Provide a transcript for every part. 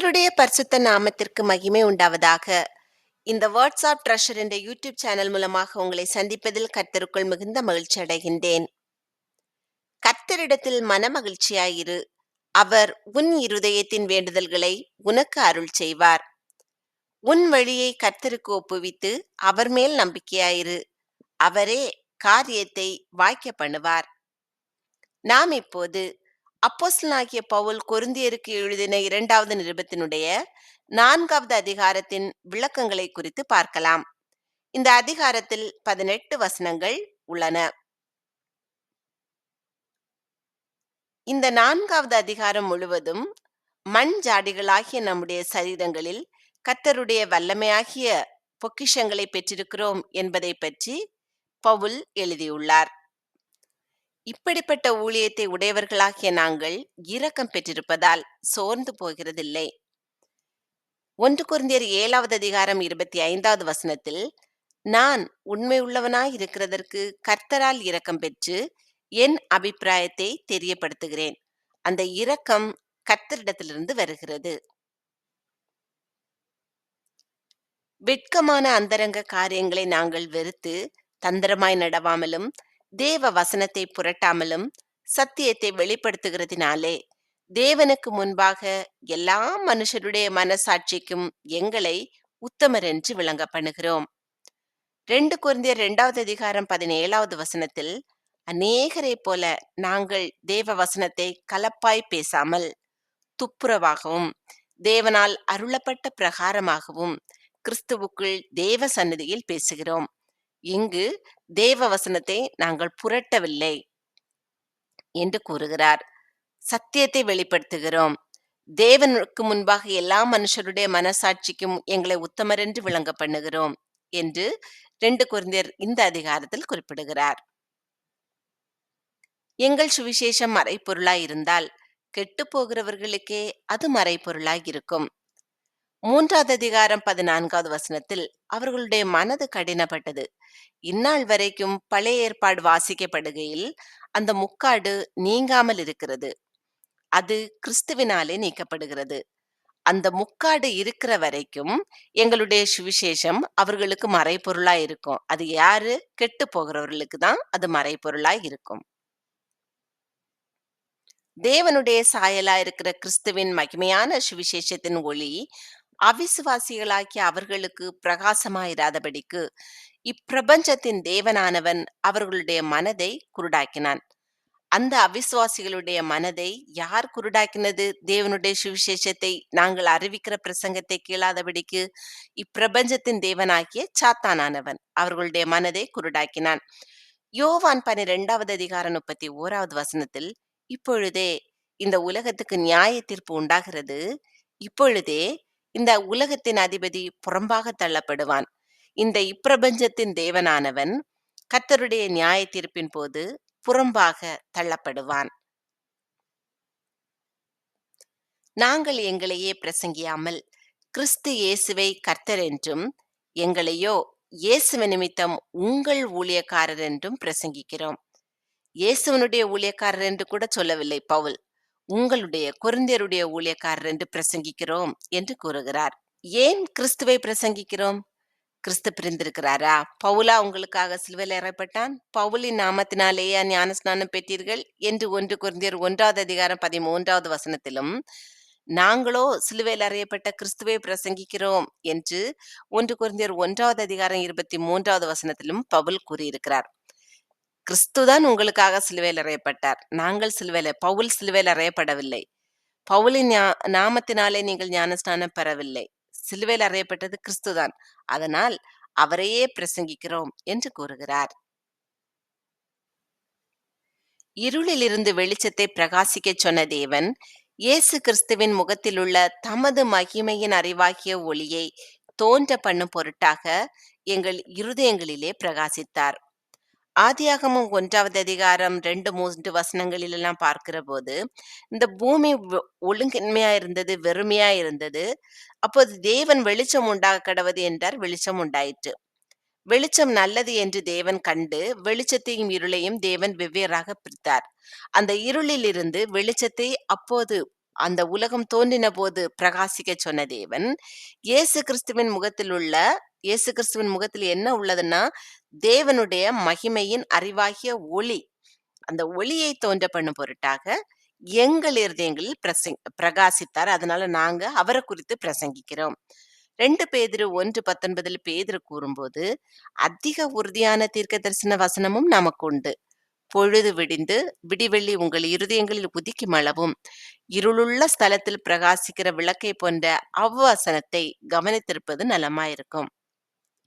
கர்த்தருடைய பரிசுத்த நாமத்திற்கு மகிமை உண்டாவதாக. இந்த வாட்ஸ்அப் ட்ரெஷர் என்ற யூடியூப் சேனல் மூலமாக உங்களை சந்திப்பதில் கர்த்தருக்குள் மிகுந்த மகிழ்ச்சி அடைகின்றேன். கர்த்தரிடத்தில் மனமகிழ்ச்சியாயிரு, அவர் உன் இருதயத்தின் வேண்டுதல்களை உனக்கு அருள் செய்வார். உன் வழியை கர்த்தருக்கு ஒப்புவித்து அவர் மேல் நம்பிக்கையாயிரு, அவரே காரியத்தை வாய்க்க பண்ணுவார். நாம் இப்போது அப்போஸ்தலனாகிய பவுல் கொரிந்தியருக்கு எழுதின 2வது நிருபத்தினுடைய 4வது அதிகாரத்தின் விளக்கங்களை குறித்து பார்க்கலாம். இந்த அதிகாரத்தில் 18 வசனங்கள் உள்ளன. இந்த 4வது அதிகாரம் முழுவதும் மண் ஜாடிகளாகிய நம்முடைய சரீரங்களில் கர்த்தருடைய வல்லமையாகிய பொக்கிஷங்களை பெற்றிருக்கிறோம் என்பதை பற்றி பவுல் எழுதியுள்ளார். இப்படிப்பட்ட ஊழியத்தை உடையவர்களாகிய நாங்கள் இரக்கம் பெற்றிருப்பதால் சோர்ந்து போகிறதில்லை. 1 கொரிந்தியர் 7வது அதிகாரம் 25வது வசனத்தில், நான் உண்மையுள்ளவனாய் இருக்கிறதற்கு கர்த்தரால் இரக்கம் பெற்று என் அபிப்பிராயத்தை தெரியப்படுத்துகிறேன். அந்த இரக்கம் கர்த்தரிடத்திலிருந்து வருகிறது. வெட்கமான அந்தரங்க காரியங்களை நாங்கள் வெறுத்து தந்திரமாய் நடவாமலும் தேவ வசனத்தை புரட்டாமலும் சத்தியத்தை வெளிப்படுத்துகிறதினாலே தேவனுக்கு முன்பாக எல்லா மனுஷருடைய மனசாட்சிக்கும் எங்களை உத்தமர் என்று விளங்க பண்ணுகிறோம். 2 கொரிந்தியர் 2வது அதிகாரம் 17வது வசனத்தில், அநேகரை போல நாங்கள் தேவ வசனத்தை கலப்பாய் பேசாமல் துப்புரவாகவும் தேவனால் அருளப்பட்ட பிரகாரமாகவும் கிறிஸ்துவுக்குள் தேவ சந்நிதியில் பேசுகிறோம். இங்கு தேவ வசனத்தை நாங்கள் புரட்டவில்லை என்று கூறுகிறார். சத்தியத்தை வெளிப்படுத்துகிறோம். தேவனுக்கு முன்பாக எல்லா மனுஷருடைய மனசாட்சிக்கும் எங்களை உத்தமர் என்று விளங்க பண்ணுகிறோம் என்று 2 கொரிந்தியர் இந்த அதிகாரத்தில் குறிப்பிடுகிறார். எங்கள் சுவிசேஷம் மறைப்பொருளாய் இருந்தால் கெட்டு போகிறவர்களுக்கே அது மறைப்பொருளாய் இருக்கும். 3வது அதிகாரம் 14வது வசனத்தில், அவர்களுடைய மனது கடினப்பட்டது. இந்நாள் வரைக்கும் பழைய ஏற்பாடு வாசிக்கப்படுகையில் அந்த முக்காடு நீங்காமல் இருக்கிறது. அது கிறிஸ்துவினாலே நீக்கப்படுகிறது. அந்த முக்காடு இருக்கிற வரைக்கும் எங்களுடைய சுவிசேஷம் அவர்களுக்கு மறைப்பொருளாய் இருக்கும். அது யாரு? கெட்டு போகிறவர்களுக்கு தான் அது மறைப்பொருளாய் இருக்கும். தேவனுடைய சாயலா இருக்கிற கிறிஸ்துவின் மகிமையான சுவிசேஷத்தின் ஒளி அவிசுவாசிகளாகிய அவர்களுக்கு பிரகாசமாயிராதபடிக்கு இப்பிரபஞ்சத்தின் தேவனானவன் அவர்களுடைய மனதை குருடாக்கினான். அந்த அவிசுவாசிகளுடைய மனதை யார் குருடாக்கினது? தேவனுடைய சுவிசேஷத்தை நாங்கள் அறிவிக்கிற பிரசங்கத்தை கேளாதபடிக்கு இப்பிரபஞ்சத்தின் தேவனாகிய சாத்தானானவன் அவர்களுடைய மனதை குருடாக்கினான். யோவான் 12வது அதிகாரம் 31வது வசனத்தில், இப்பொழுதே இந்த உலகத்துக்கு நியாய தீர்ப்பு உண்டாகிறது. இப்பொழுதே இந்த உலகத்தின் அதிபதி புறம்பாக தள்ளப்படுவான். இந்த இப்பிரபஞ்சத்தின் தேவனானவன் கர்த்தருடைய நியாய தீர்ப்பின் போது புறம்பாக தள்ளப்படுவான். நாங்கள் எங்களையே பிரசங்கியாமல் கிறிஸ்து இயேசுவை கர்த்தர் என்றும் எங்களையோ இயேசுவ நிமித்தம் உங்கள் ஊழியக்காரர் என்றும் பிரசங்கிக்கிறோம். இயேசுவனுடைய ஊழியக்காரர் என்று கூட சொல்லவில்லை பவுல். உங்களுடைய கொரிந்தியருடைய ஊழியக்காரர் என்று பிரசங்கிக்கிறோம் என்று கூறுகிறார். ஏன் கிறிஸ்துவை பிரசங்கிக்கிறோம்? கிறிஸ்து பிரிந்திருக்கிறாரா? பவுலா உங்களுக்காக சிலுவையில் அறையப்பட்டான்? பவுலின் நாமத்தினாலேயே ஞானஸ்நானம் பெற்றீர்கள் என்று 1 கொரிந்தியர் 1வது அதிகாரம் 13வது வசனத்திலும், நாங்களோ சிலுவையில் அறையப்பட்ட கிறிஸ்துவை பிரசங்கிக்கிறோம் என்று 1 கொரிந்தியர் 1வது அதிகாரம் 23வது வசனத்திலும் பவுல் கூறியிருக்கிறார். கிறிஸ்துதான் உங்களுக்காக சிலுவையில் அறையப்பட்டார். பவுல் சிலுவையில் அறையப்படவில்லை. பவுலின் நாமத்தினாலே நீங்கள் ஞானஸ்நானம் பெறவில்லை. சிலுவையில் அறையப்பட்டது கிறிஸ்துதான். அதனால் அவரையே பிரசங்கிக்கிறோம் என்று கூறுகிறார். இருளிலிருந்து வெளிச்சத்தை பிரகாசிக்கச் சொன்ன தேவன் இயேசு கிறிஸ்துவின் முகத்திலுள்ள தமது மகிமையின் அறிவாகிய ஒளியை தோன்ற பண்ணும் பொருட்டாக எங்கள் இருதயங்களிலே பிரகாசித்தார். ஆதியாகமம் 1வது அதிகாரம் 2-3 வசனங்களிலெல்லாம் பார்க்கிற போது, இந்த பூமி ஒழுங்கின்மையா இருந்தது, வெறுமையா இருந்தது. அப்போது தேவன் வெளிச்சம் உண்டாக கடவது என்றார். வெளிச்சம் உண்டாயிற்று. வெளிச்சம் நல்லது என்று தேவன் கண்டு வெளிச்சத்தையும் இருளையும் தேவன் வெவ்வேறாக பிரித்தார். அந்த இருளில் இருந்து வெளிச்சத்தை அப்போது அந்த உலகம் தோன்றின போது பிரகாசிக்கச் சொன்ன தேவன், இயேசு கிறிஸ்துவின் முகத்தில் உள்ள இயேசு கிறிஸ்துவின் முகத்தில் என்ன உள்ளதுன்னா, தேவனுடைய மகிமையின் அறிவாகிய ஒளி. அந்த ஒளியை தோன்ற பண்ணும் பொருட்டாக எங்கள் இருதயங்களில் பிரகாசித்தார். அதனால நாங்க அவர குறித்து பிரசங்கிக்கிறோம். 2 பேதுரு 1:19 பேதுரு கூறும்போது, அதிக உறுதியான தீர்க்கதரிசன வசனமும் நமக்கு உண்டு. பொழுது விடிந்து விடிவெள்ளி உங்கள் இருதயங்களில் உதிக்கும் அளவும், இருளுள்ள ஸ்தலத்தில் பிரகாசிக்கிற விளக்கை போன்ற அவ்வசனத்தை கவனித்திருப்பது நலமாயிருக்கும்.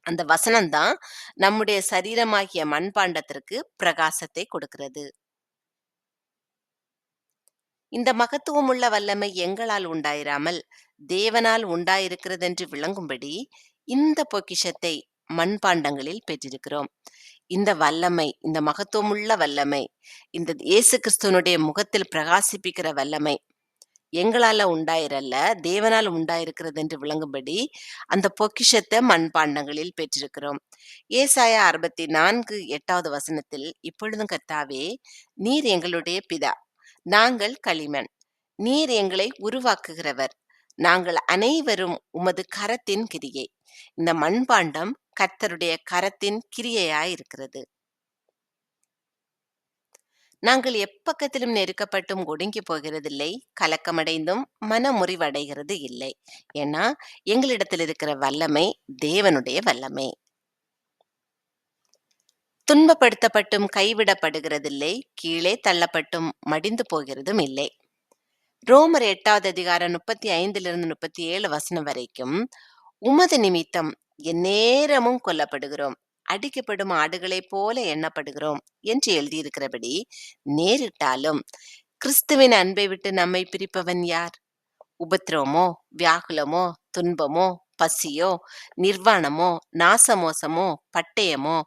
அந்த வசனம் தான் நம்முடைய சரீரமாகிய மண்பாண்டத்திற்கு பிரகாசத்தை கொடுக்கிறது. இந்த மகத்துவமுள்ள வல்லமை எங்களால் உண்டாயிராமல் தேவனால் உண்டாயிருக்கிறதென்று விளங்கும்படி இந்த பொக்கிஷத்தை மண்பாண்டங்களில் பெற்றிருக்கிறோம். இந்த வல்லமை, இந்த மகத்துவமுள்ள வல்லமை, இந்த இயேசு கிறிஸ்துவனுடைய முகத்தில் பிரகாசிப்பிக்கிற வல்லமை எங்களால உண்டாயிரல்ல, தேவனால் உண்டாயிருக்கிறது என்று விளங்கும்படி அந்த பொக்கிஷத்தை மண்பாண்டங்களில் பெற்றிருக்கிறோம். ஏசாயா 64:8 வசனத்தில், இப்பொழுதும் கர்த்தாவே, நீர் எங்களுடைய பிதா, நாங்கள் களிமண், நீர் எங்களை உருவாக்குகிறவர், நாங்கள் அனைவரும் உமது கரத்தின் கிரியை. இந்த மண்பாண்டம் கர்த்தருடைய கரத்தின் கிரியையாயிருக்கிறது. நாங்கள் எப்பக்கத்திலும் நெருக்கப்பட்டும் ஒடுங்கி போகிறதில்லை, கலக்கமடைந்தும் மனமுறிவடைகிறது இல்லை. ஏன்னா எங்களிடத்தில் இருக்கிற வல்லமை தேவனுடைய வல்லமை. துன்பப்படுத்தப்பட்டும் கைவிடப்படுகிறதில்லை, கீழே தள்ளப்பட்டும் மடிந்து போகிறதும் இல்லை. ரோமர் 8 35 37 வசனம் வரைக்கும், உமது நிமித்தம் எந்நேரமும் கொல்லப்படுகிறோம், அடிக்கப்படும் ஆடுகளைப் போல எண்ணப்படுகிறோம் என்று எழுதியிருக்கிறபடி, நேரிட்டாலும் கிறிஸ்துவின் அன்பை விட்டு நம்மை பிரிப்பவன் யார்? உபத்திரவமோ, வியாகுலமோ, துன்பமோ, பசியோ, நிர்வாணமோ, நாசமோசமோ, பட்டயமோ,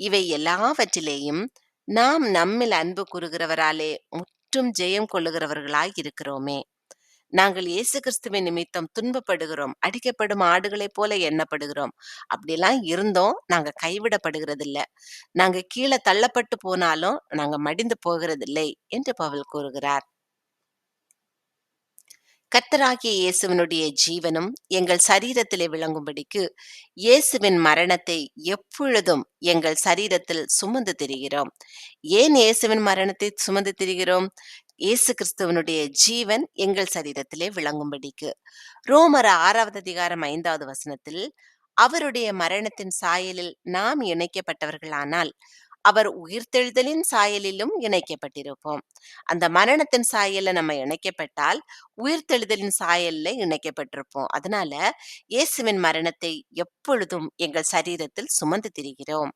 இவை எல்லாவற்றிலேயும் நாம் நம்மில் அன்பு கூறுகிறவராலே முற்றும் ஜெயம் கொள்ளுகிறவர்களாய் இருக்கிறோமே. நாங்கள் இயேசு கிறிஸ்துவின் நிமித்தம் துன்பப்படுகிறோம், அடிக்கப்படும் ஆடுகளைப் போல எண்ணப்படுகிறோம். அப்படிலாம் இருந்தோம், நாங்க கைவிடப்படுகிறதில்ல. நாங்க கீழே தள்ளப்பட்டு போனாலும் நாங்க மடிந்து போகிறதில்லை என்று பவுல் கூறுகிறார். கர்த்தராகிய இயேசுவினுடைய ஜீவனும் எங்கள் சரீரத்திலே விளங்கும்படிக்கு இயேசுவின் மரணத்தை எப்பொழுதும் எங்கள் சரீரத்தில் சுமந்து திரிகிறோம். ஏன் இயேசுவின் மரணத்தை சுமந்து திரிகிறோம்? இயேசு கிறிஸ்துவனுடைய ஜீவன் எங்கள் சரீரத்திலே விளங்கும்படிக்கு. ரோமர் 6 வசனத்தில், அவருடைய மரணத்தின் சாயலில் நாம் இணைக்கப்பட்டவர்களானால் அவர் உயிர்த்தெழுதலின் சாயலிலும் இணைக்கப்பட்டிருப்போம். அந்த மரணத்தின் சாயல்ல நம்ம இணைக்கப்பட்டால் உயிர்த்தெழுதலின் சாயல்ல இணைக்கப்பட்டிருப்போம். அதனால இயேசுவின் மரணத்தை எப்பொழுதும் எங்கள் சரீரத்தில் சுமந்து திரிகிறோம்.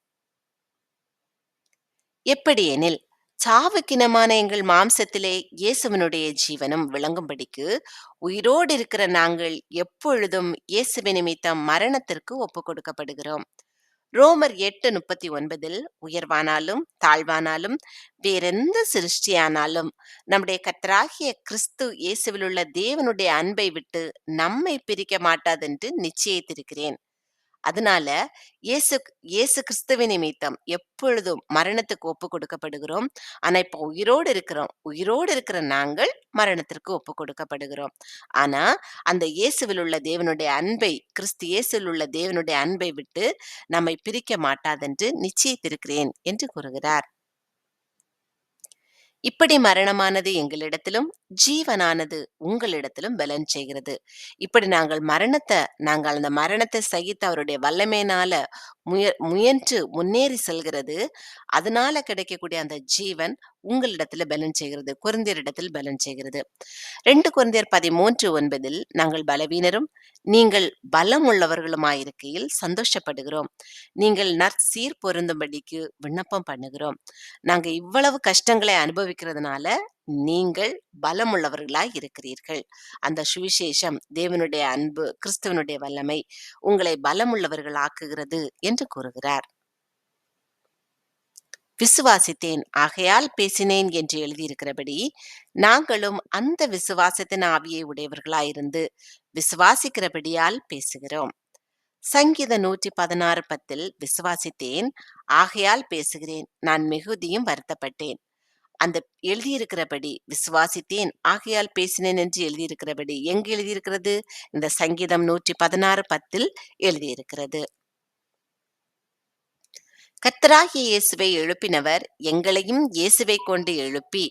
எப்படியெனில், சாவுக்கினமான எங்கள் மாம்சத்திலே இயேசுவினுடைய ஜீவனும் விளங்கும்படிக்கு உயிரோடு இருக்கிற நாங்கள் எப்பொழுதும் இயேசுவின் நிமித்தம் மரணத்திற்கு ஒப்புக் கொடுக்கப்படுகிறோம். ரோமர் 8:39 உயர்வானாலும் தாழ்வானாலும் வேறெந்த சிருஷ்டியானாலும் நம்முடைய கர்த்தராகிய கிறிஸ்து இயேசுவிலுள்ள தேவனுடைய அன்பை விட்டு நம்மை பிரிக்க மாட்டாதென்று நிச்சயித்திருக்கிறேன். அதனால இயேசு இயேசு கிறிஸ்துவின் நிமித்தம் எப்பொழுதும் மரணத்துக்கு ஒப்பு கொடுக்கப்படுகிறோம். ஆனா இப்ப உயிரோடு இருக்கிற நாங்கள் மரணத்திற்கு ஒப்பு கொடுக்கப்படுகிறோம். ஆனா அந்த இயேசுவில் உள்ள தேவனுடைய அன்பை, கிறிஸ்து இயேசுவில் உள்ள தேவனுடைய அன்பை விட்டு நம்மை பிரிக்க மாட்டாதென்று நிச்சயித்திருக்கிறேன் என்று கூறுகிறார். இப்படி மரணமானது எங்களிடத்திலும் ஜீவனானது உங்களிடத்திலும் பலன் செய்கிறது. இப்படி நாங்கள் அந்த மரணத்தை சகித்து அவருடைய வல்லமையினால முயன்று முன்னேறி செல்கிறது. அதனால கிடைக்கக்கூடிய அந்த ஜீவன் உங்களிடத்துல பலன் செய்கிறது, கொரிந்தியரிடத்தில் பலன் செய்கிறது. 2 கொரிந்தியர் 13:9 நாங்கள் பலவீனரும் நீங்கள் பலம் உள்ளவர்களுமாயிருக்கையில் சந்தோஷப்படுகிறோம், நீங்கள் நற்சீர் பொருந்தும்படிக்கு விண்ணப்பம் பண்ணுகிறோம். நாங்க இவ்வளவு கஷ்டங்களை அனுபவிக்கிறதுனால நீங்கள் பலமுள்ளவர்களாய் இருக்கிறீர்கள். அந்த சுவிசேஷம், தேவனுடைய அன்பு, கிறிஸ்துவனுடைய வல்லமை உங்களை பலமுள்ளவர்கள் ஆக்குகிறது என்று கூறுகிறார். விசுவாசித்தேன் ஆகையால் பேசினேன் என்று எழுதியிருக்கிறபடி நாங்களும் அந்த விசுவாசத்தின் ஆவியை உடையவர்களாயிருந்து விசுவாசிக்கிறபடியால் பேசுகிறோம். சங்கீத 116:10 விசுவாசித்தேன் ஆகையால் பேசுகிறேன், நான் மிகுதியும் வருத்தப்பட்டேன். அந்த எழுதியிருக்கிறபடி விசுவாசித்தேன் ஆகையால் பேசினேன் என்று எழுதியிருக்கிறபடி எங்கு எழுதியிருக்கிறது? இந்த சங்கீதம் 116:10 எழுதியிருக்கிறது. கர்த்தராகிய இயேசுவை எழுப்பினவர் எங்களையும் இயேசுவைக் கொண்டு எழுப்பி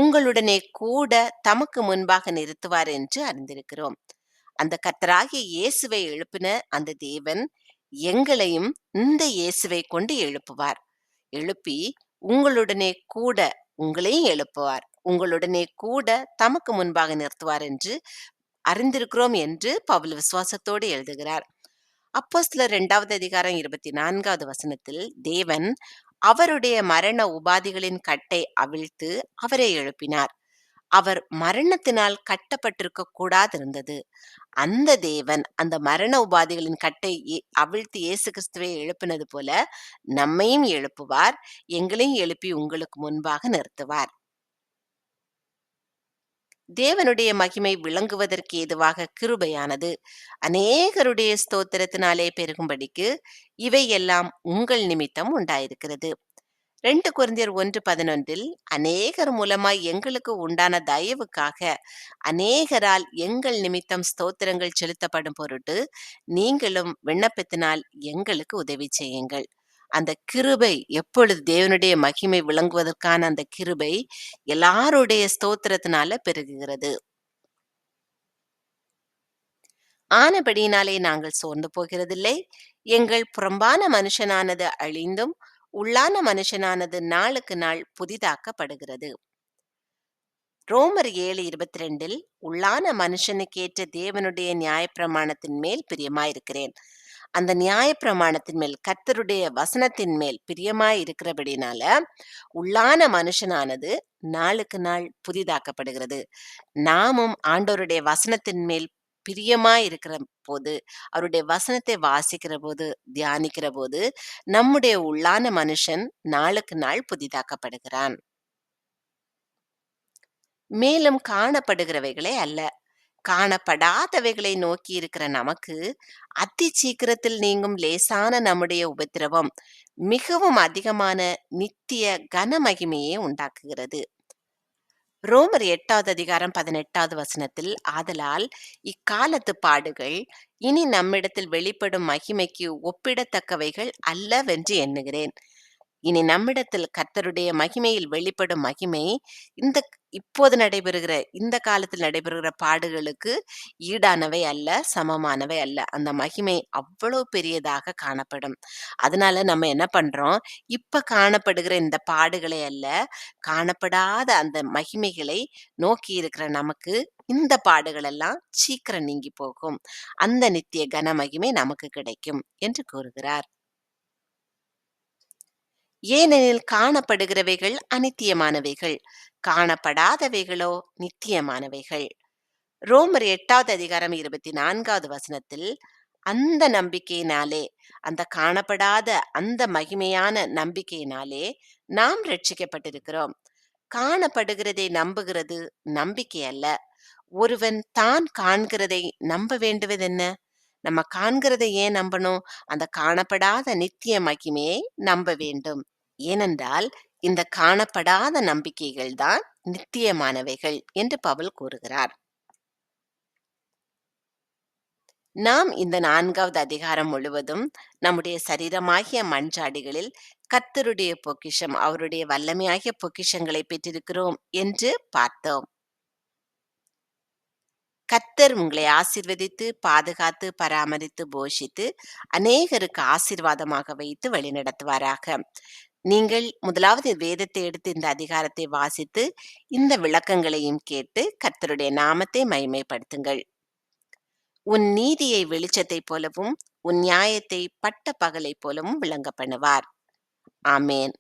உங்களுடனே கூட தமக்கு முன்பாக நிறுத்துவார் என்று அறிந்திருக்கிறோம். அந்த கர்த்தராகிய இயேசுவை எழுப்பின அந்த தேவன் எங்களையும் இந்த இயேசுவை கொண்டு எழுப்புவார். எழுப்பி உங்களுடனே கூட உங்களையும் எழுப்புவார். உங்களுடனே கூட தமக்கு முன்பாக நிறுத்துவார் என்று அறிந்திருக்கிறோம் என்று பவுல் விசுவாசத்தோடு எழுதுகிறார். அப்போஸ்தலர் 2வது அதிகாரம் 24வது வசனத்தில் தேவன் அவருடைய மரண உபாதிகளின் கட்டை அவிழ்த்து அவரை எழுப்பினார். அவர் மரணத்தினால் கட்டப்பட்டிருக்க கூடாதிருந்தது. அந்த தேவன் அந்த மரண உபாதிகளின் கட்டை அவிழ்த்து இயேசு கிறிஸ்துவை எழுப்பினது போல நம்மையும் எழுப்புவார். எங்களையும் எழுப்பி உங்களுக்கு முன்பாக நிறுத்துவார். தேவனுடைய மகிமை விளங்குவதற்கு ஏதுவாக கிருபையானது அநேகருடைய ஸ்தோத்திரத்தினாலே பெருகும்படிக்கு இவை எல்லாம் உங்கள் நிமித்தம் உண்டாயிருக்கிறது. 2 கொரிந்தியர் 1:11 அநேகர் மூலமாய் எங்களுக்கு உண்டான தயவுக்காக அநேகரால் எங்கள் நிமித்தம் ஸ்தோத்திரங்கள் செலுத்தப்படும் பொருட்டு நீங்களும் விண்ணப்பத்தினால் எங்களுக்கு உதவி செய்யுங்கள். அந்த கிருபை எப்பொழுது தேவனுடைய மகிமை விளங்குவதற்கான அந்த கிருபை எல்லாருடைய ஸ்தோத்திரத்தினால பெருகுகிறது. ஆனபடியினாலே நாங்கள் சோர்ந்து போகிறதில்லை. எங்கள் புறம்பான மனுஷனானது அழிந்தும் உள்ளான மனுஷனானது நாளுக்கு நாள் புதிதாக்கப்படுகிறது. ரோமர் 7:22 உள்ளான மனுஷனுக்கேற்ற தேவனுடைய நியாயப்பிரமாணத்தின் மேல் பிரியமாயிருக்கிறேன். அந்த நியாயப்பிரமாணத்தின் மேல் கர்த்தருடைய வசனத்தின் மேல் பிரியமாயிருக்கிறபடினால உள்ளான மனுஷனானது நாளுக்கு நாள் புதிதாக்கப்படுகிறது. நாமும் ஆண்டவருடைய வசனத்தின் மேல் பிரியமாய் இருக்கிற போது அவருடைய வசனத்தை வாசிக்கிற போது தியானிக்கிற போது நம்முடைய உள்ளான மனுஷன் நாளுக்கு நாள் புதிதாக்கப்படுகிறான். மேலும் காணப்படுகிறவைகளே அல்ல காணப்படாதவைகளை நோக்கி இருக்கிற நமக்கு அதி சீக்கிரத்தில் நீங்கும் லேசான நம்முடைய உபத்திரவம் மிகவும் அதிகமான நித்திய கனமகிமையை உண்டாக்குகிறது. ரோமர் 8வது அதிகாரம் 18வது வசனத்தில் ஆதலால் இக்காலத்து பாடுகள் இனி நம்மிடத்தில் வெளிப்படும் மகிமைக்கு ஒப்பிடத்தக்கவைகள் அல்லவென்று எண்ணுகிறேன். இனி நம்மிடத்தில் கர்த்தருடைய மகிமையில் வெளிப்படும் மகிமை இந்த இப்போது நடைபெறுகிற இந்த காலத்தில் நடைபெறுகிற பாடுகளுக்கு ஈடானவை அல்ல, சமமானவை அல்ல. அந்த மகிமை அவ்வளவு பெரியதாக காணப்படும். அதனால நம்ம என்ன பண்றோம்? இப்ப காணப்படுகிற இந்த பாடுகளை அல்ல, காணப்படாத அந்த மகிமைகளை நோக்கி இருக்கிற நமக்கு இந்த பாடுகள் எல்லாம் சீக்கிரம் நீங்கி போகும். அந்த நித்திய கன மகிமை நமக்கு கிடைக்கும் என்று கூறுகிறார். ஏனெனில் காணப்படுகிறவைகள் அநித்தியமானவைகள், காணப்படாதவைகளோ நித்தியமானவைகள். ரோமர் 8வது அதிகாரம் 24வது வசனத்தில் அந்த நம்பிக்கையினாலே அந்த காணப்படாத அந்த மகிமையான நம்பிக்கையினாலே நாம் ரட்சிக்கப்பட்டிருக்கிறோம். காணப்படுகிறதை நம்புகிறது நம்பிக்கை அல்ல. ஒருவன் தான் காண்கிறதை நம்ப வேண்டுவதென்ன? நம்ம காண்கிறதை ஏன் நம்பணும்? அந்த காணப்படாத நித்திய மகிமையை நம்ப வேண்டும். ஏனென்றால் இந்த காணப்படாத நம்பிக்கைகள் தான் நித்தியமானவைகள் என்று பவுல் கூறுகிறார். நாம் இந்த 4வது அதிகாரம் முழுவதும் நம்முடைய சரீரமாகிய மண்சாடிகளில் கர்த்தருடைய பொக்கிஷம் அவருடைய வல்லமையாகிய பொக்கிஷங்களை பெற்றிருக்கிறோம் என்று பார்த்தோம். கர்த்தர் உங்களை ஆசீர்வதித்து பாதுகாத்து பராமரித்து போஷித்து அநேகருக்கு ஆசீர்வாதமாக வைத்து வழிநடத்துவாராக. நீங்கள் முதலாவது வேதத்தை எடுத்து இந்த அதிகாரத்தை வாசித்து இந்த விளக்கங்களையும் கேட்டு கர்த்தருடைய நாமத்தை மகிமைப்படுத்துங்கள். உன் நீதியை வெளிச்சத்தைப் போலவும் உன் நியாயத்தை பட்ட பகலைப் போலவும் விளங்க பண்ணுவார். ஆமேன்.